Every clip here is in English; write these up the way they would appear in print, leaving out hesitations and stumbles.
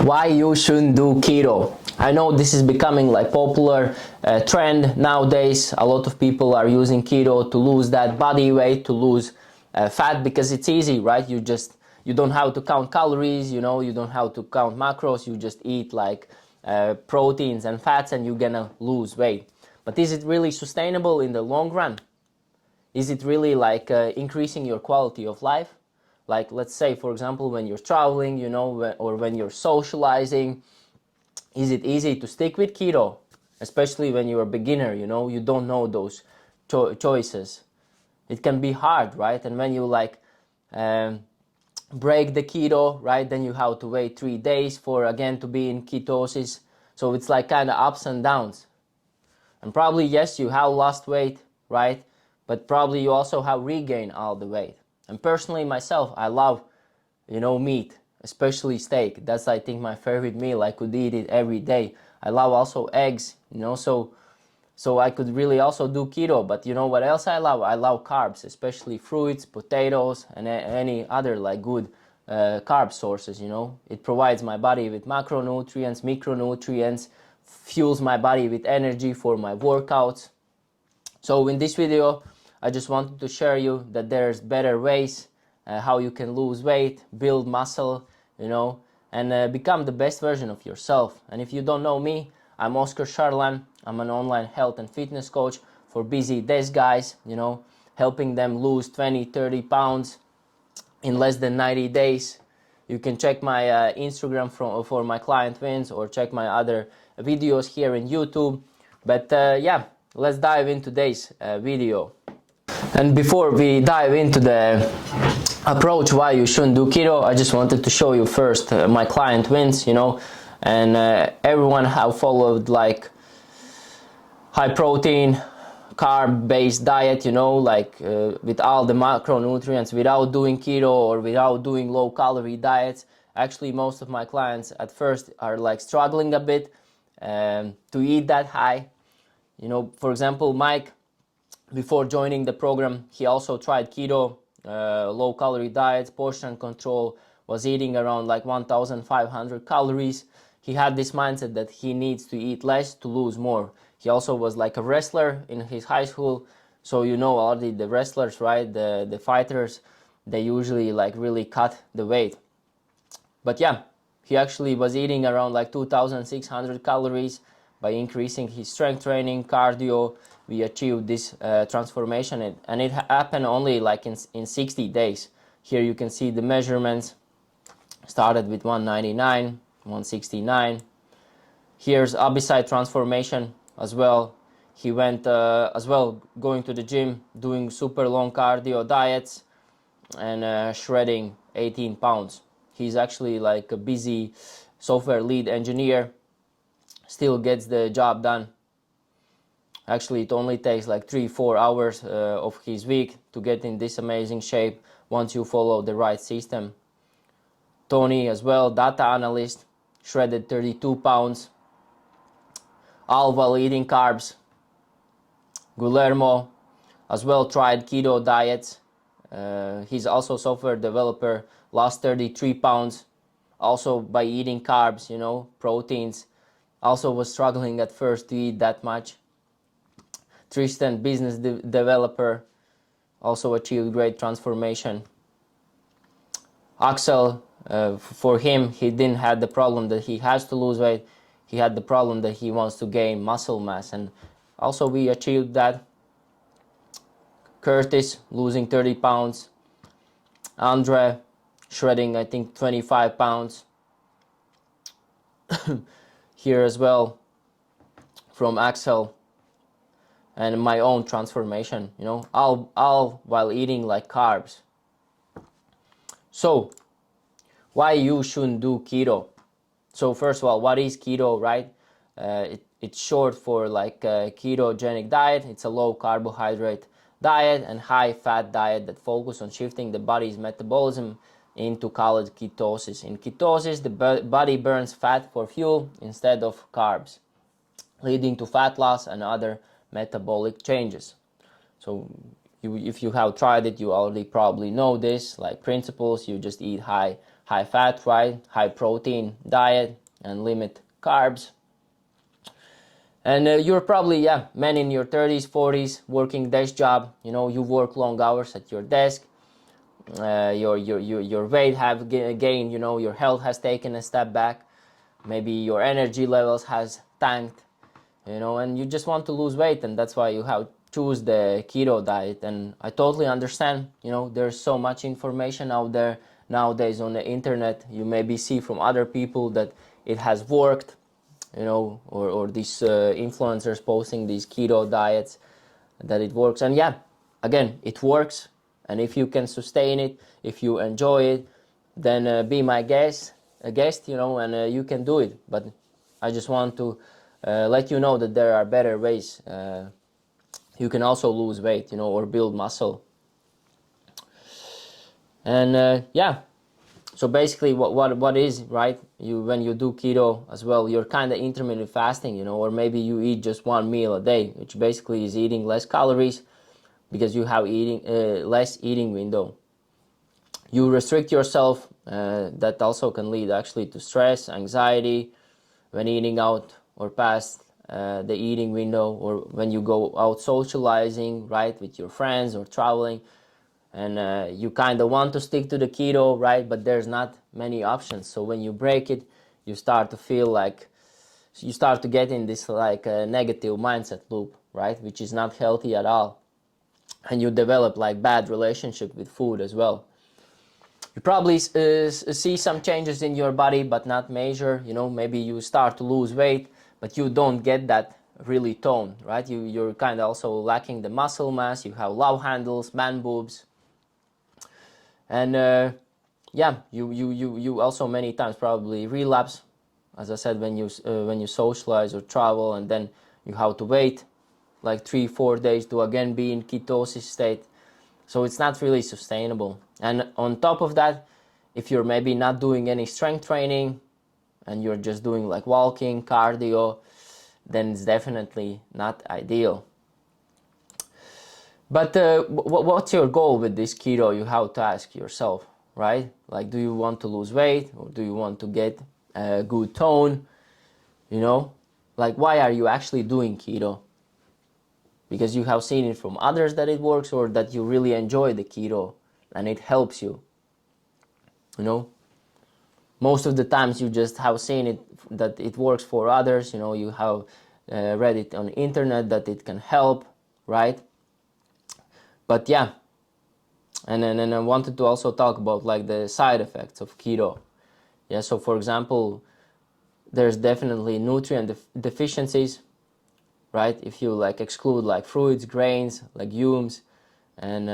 Why you shouldn't do keto. I know this is becoming like popular trend nowadays. A lot of people are using keto to lose that body weight, to lose fat, because it's easy, right? You don't have to count calories, you know, you don't have to count macros, you just eat like proteins and fats and you're gonna lose weight. But is it really sustainable in the long run? Is it really like increasing your quality of life? Like, let's say, for example, when you're traveling, you know, or when you're socializing, is it easy to stick with keto? Especially when you're a beginner, you know, you don't know those choices. It can be hard, right? And when you like break the keto, right, then you have to wait 3 days for again to be in ketosis. So it's like kind of ups and downs. And probably, yes, you have lost weight, right? But probably you also have regained all the weight. And personally, myself, I love, you know, meat, especially steak. That's, I think, my favorite meal. I could eat it every day. I love also eggs, you know, so I could really also do keto. But you know what else I love? I love carbs, especially fruits, potatoes, and any other like good carb sources, you know. It provides my body with macronutrients, micronutrients, fuels my body with energy for my workouts. So in this video, I just wanted to share you that there's better ways how you can lose weight, build muscle, you know, and become the best version of yourself. And if you don't know me, I'm Oscar Charlan. I'm an online health and fitness coach for busy desk guys, you know, helping them lose 20, 30 pounds in less than 90 days. You can check my Instagram for my client wins, or check my other videos here in YouTube. But yeah, let's dive into today's video. And before we dive into the approach why you shouldn't do keto, I just wanted to show you first my client wins, you know, and everyone have followed like high protein, carb-based diet, you know, like with all the macronutrients, without doing keto or without doing low-calorie diets. Actually, most of my clients at first are like struggling a bit to eat that high. You know, for example, Mike, before joining the program, he also tried keto, low-calorie diets, portion control, was eating around like 1,500 calories. He had this mindset that he needs to eat less to lose more. He also was like a wrestler in his high school, so you know already the wrestlers, right? The fighters, they usually like really cut the weight. But yeah, he actually was eating around like 2,600 calories. By increasing his strength training, cardio, we achieved this transformation, and it happened only like in 60 days. Here you can see the measurements. Started with 199, 169. Here's Abisai transformation as well. He went as well going to the gym, doing super long cardio diets, and shredding 18 pounds. He's actually like a busy software lead engineer, still gets the job done. Actually, it only takes like 3-4 hours of his week to get in this amazing shape once you follow the right system. Tony as well, data analyst, shredded 32 pounds, all while eating carbs. Guillermo as well tried keto diets. He's also a software developer, lost 33 pounds, also by eating carbs, you know, proteins. Also was struggling at first to eat that much. Tristan, business developer, also achieved great transformation. Axel, for him, he didn't have the problem that he has to lose weight. He had the problem that he wants to gain muscle mass, and also we achieved that. Curtis, losing 30 pounds. Andre, shredding, I think, 25 pounds. Here as well, from Axel, and my own transformation, you know, all while eating like carbs. So, why you shouldn't do keto? So first of all, what is keto, right? It's short for like a ketogenic diet. It's a low carbohydrate diet and high fat diet that focus on shifting the body's metabolism into called ketosis. In ketosis, the body burns fat for fuel instead of carbs, leading to fat loss and other metabolic changes. So if you have tried it, you already probably know this, like principles. You just eat high high fat, right, high protein diet, and limit carbs. And you're probably, man in your 30s, 40s, working desk job. You work long hours at your desk. Your weight have gained. Your health has taken a step back. Maybe your energy levels has tanked. And you just want to lose weight, and that's why you have choose the keto diet. And I totally understand. There's so much information out there nowadays on the internet. You maybe see from other people that it has worked. Or these influencers posting these keto diets, that it works. And again, it works. And if you can sustain it, if you enjoy it, then be my guest, and you can do it. But I just want to let you know that there are better ways. You can also lose weight, or build muscle. And so basically, what is, right? When you do keto as well, you're kind of intermittent fasting, or maybe you eat just one meal a day, which basically is eating less calories because you have less eating window. You restrict yourself. That also can lead actually to stress, anxiety when eating out or past the eating window, or when you go out socializing, right, with your friends or traveling. And you kind of want to stick to the keto, right? But there's not many options. So when you break it, you start to feel like you start to get in this like negative mindset loop, right? Which is not healthy at all. And you develop like bad relationship with food as well. You probably see some changes in your body, but not major. Maybe you start to lose weight, but you don't get that really tone, right? You're kind of also lacking the muscle mass. You have love handles, man boobs. And you also many times probably relapse, as I said, when you socialize or travel, and then you have to wait like 3-4 days to again be in ketosis state. So it's not really sustainable. And on top of that, if you're maybe not doing any strength training and you're just doing like walking, cardio, then it's definitely not ideal. But what's your goal with this keto? You have to ask yourself, right? Like, do you want to lose weight, or do you want to get a good tone? Like, why are you actually doing keto? Because you have seen it from others that it works, or that you really enjoy the keto and it helps you. Most of the times you just have seen it that it works for others. You have read it on the internet that it can help, right? But and then I wanted to also talk about like the side effects of keto. So for example, there's definitely nutrient deficiencies, right? If you like exclude like fruits, grains, legumes, and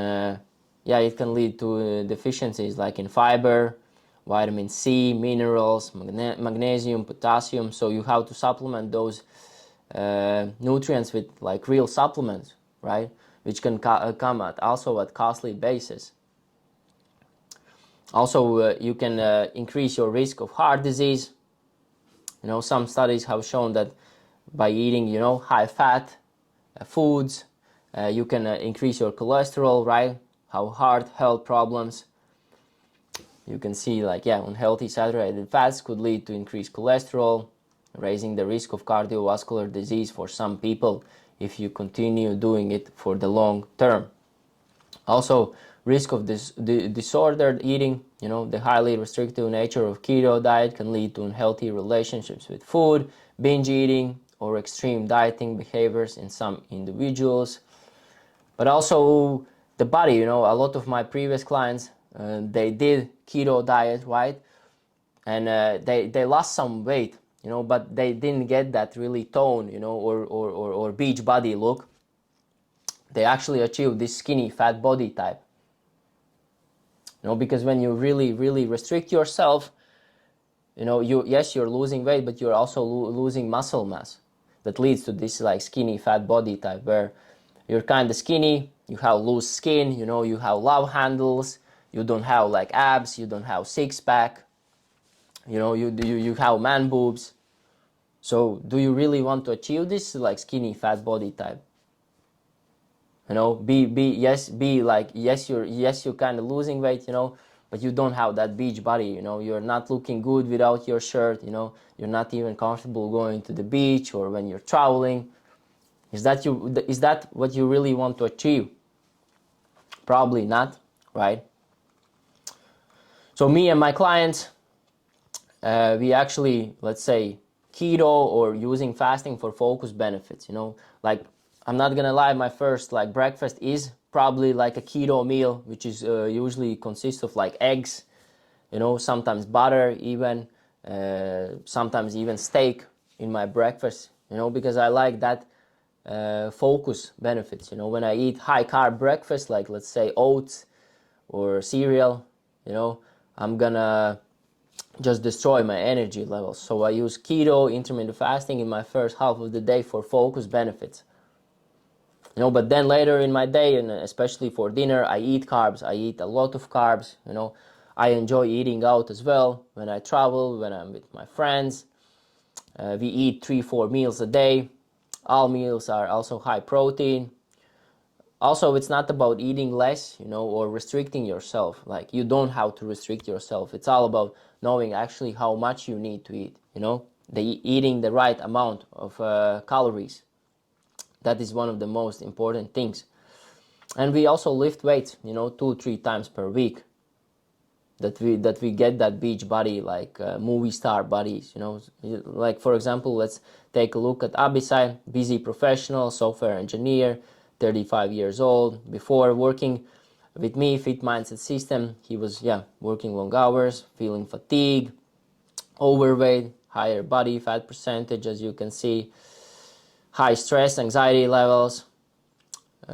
it can lead to deficiencies like in fiber, vitamin C, minerals, magnesium, potassium. So you have to supplement those nutrients with like real supplements, right? Which can come at costly basis. Also, you can increase your risk of heart disease. Some studies have shown that by eating, high fat foods, you can increase your cholesterol, right? Have heart health problems. You can see like, unhealthy saturated fats could lead to increased cholesterol, raising the risk of cardiovascular disease for some people if you continue doing it for the long term. Also, risk of disordered eating. The highly restrictive nature of keto diet can lead to unhealthy relationships with food, binge eating, or extreme dieting behaviors in some individuals. But also the body, a lot of my previous clients, they did keto diet, right? And they lost some weight, but they didn't get that really tone, or beach body look. They actually achieved this skinny fat body type. Because when you really, really restrict yourself, you're losing weight, but you're also losing muscle mass. That leads to this like skinny fat body type, where you're kind of skinny, you have loose skin, you have love handles, you don't have like abs, you don't have six pack, you have man boobs. So do you really want to achieve this like skinny fat body type? You're kind of losing weight, but you don't have that beach body, you know, you're not looking good without your shirt, you know, you're not even comfortable going to the beach or when you're traveling. Is that what you really want to achieve? Probably not, right? So me and my clients, we actually, let's say, keto or using fasting for focus benefits, you know, like, I'm not gonna lie, my first like breakfast is probably like a keto meal, which is usually consists of like eggs, you know, sometimes butter even, sometimes even steak in my breakfast, you know, because I like that focus benefits, you know, when I eat high carb breakfast, like let's say oats or cereal, you know, I'm gonna just destroy my energy levels. So I use keto, intermittent fasting in my first half of the day for focus benefits. You know, but then later in my day, and especially for dinner, I eat carbs. I eat a lot of carbs, you know. I enjoy eating out as well when I travel, when I'm with my friends. We eat 3-4 meals a day. All meals are also high protein. Also, it's not about eating less, you know, or restricting yourself. Like, you don't have to restrict yourself. It's all about knowing actually how much you need to eat, you know, eating the right amount of calories. That is one of the most important things. And we also lift weights, you know, 2-3 times per week. That we get that beach body, like movie star bodies, you know. Like, for example, let's take a look at Abisai, busy professional, software engineer, 35 years old. Before working with me, Fit Mindset System, he was, working long hours, feeling fatigue, overweight, higher body fat percentage, as you can see, high stress, anxiety levels,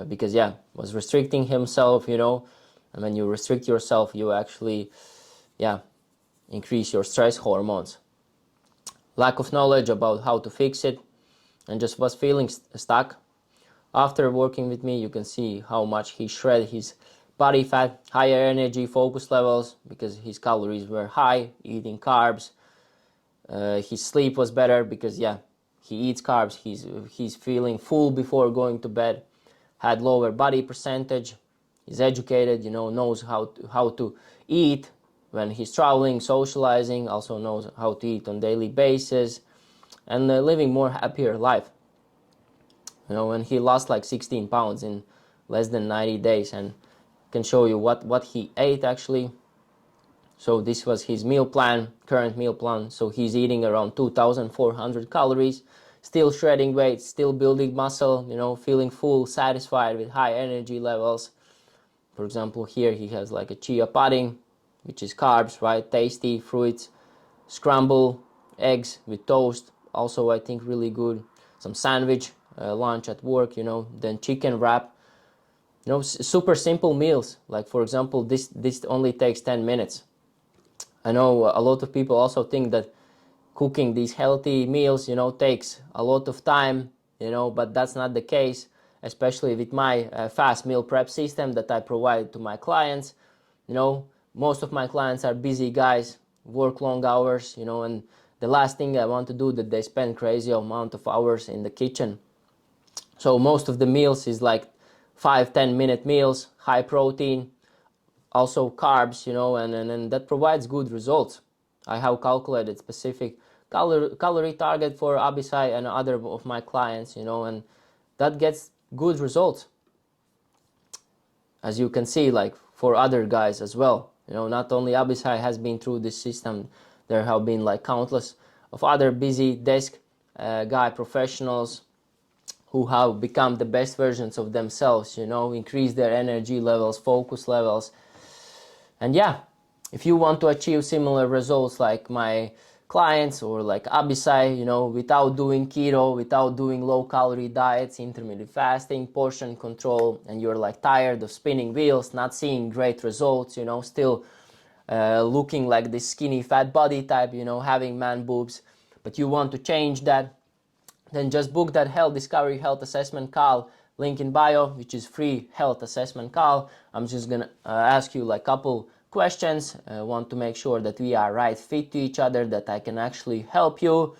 because, was restricting himself, you know. And when you restrict yourself, you actually, increase your stress hormones. Lack of knowledge about how to fix it, and just was feeling stuck. After working with me, you can see how much he shredded his body fat, higher energy, focus levels, because his calories were high, eating carbs. His sleep was better because, he eats carbs. He's feeling full before going to bed. Had lower body percentage. He's educated, you know, knows how to eat when he's traveling, socializing, also knows how to eat on daily basis, and living more happier life. You know, and he lost like 16 pounds in less than 90 days, and can show you what he ate actually. So this was his meal plan, current meal plan. So he's eating around 2,400 calories, still shredding weight, still building muscle, you know, feeling full, satisfied with high energy levels. For example, here he has like a chia pudding, which is carbs, right? Tasty, fruits, scramble eggs with toast, also I think really good. Some sandwich, lunch at work, you know, then chicken wrap. You know, super simple meals. Like, for example, this only takes 10 minutes. I know a lot of people also think that cooking these healthy meals, you know, takes a lot of time, you know, but that's not the case, especially with my fast meal prep system that I provide to my clients. You know, most of my clients are busy guys, work long hours, you know, and the last thing I want to do that they spend crazy amount of hours in the kitchen. So most of the meals is like 5-10 minute meals, high protein, also carbs, you know, and that provides good results. I have calculated specific calorie target for Abisai and other of my clients, you know, and that gets good results. As you can see, like for other guys as well, you know, not only Abisai has been through this system, there have been like countless of other busy desk guy professionals who have become the best versions of themselves, you know, increase their energy levels, focus levels. And if you want to achieve similar results like my clients or like Abisai, you know, without doing keto, without doing low calorie diets, intermittent fasting, portion control, and you're like tired of spinning wheels, not seeing great results, you know, still looking like this skinny fat body type, you know, having man boobs, but you want to change that, then just book that Health Discovery Health Assessment call, link in bio, which is free health assessment call. I'm just gonna ask you like couple questions. I want to make sure that we are right fit to each other, that I can actually help you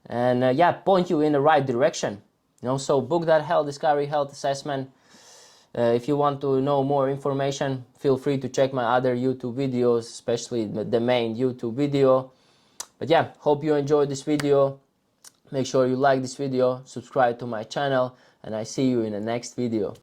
and point you in the right direction. You know, so book that Health Discovery Health Assessment. If you want to know more information, feel free to check my other YouTube videos, especially the main YouTube video. But yeah, hope you enjoyed this video. Make sure you like this video, subscribe to my channel, and I see you in the next video.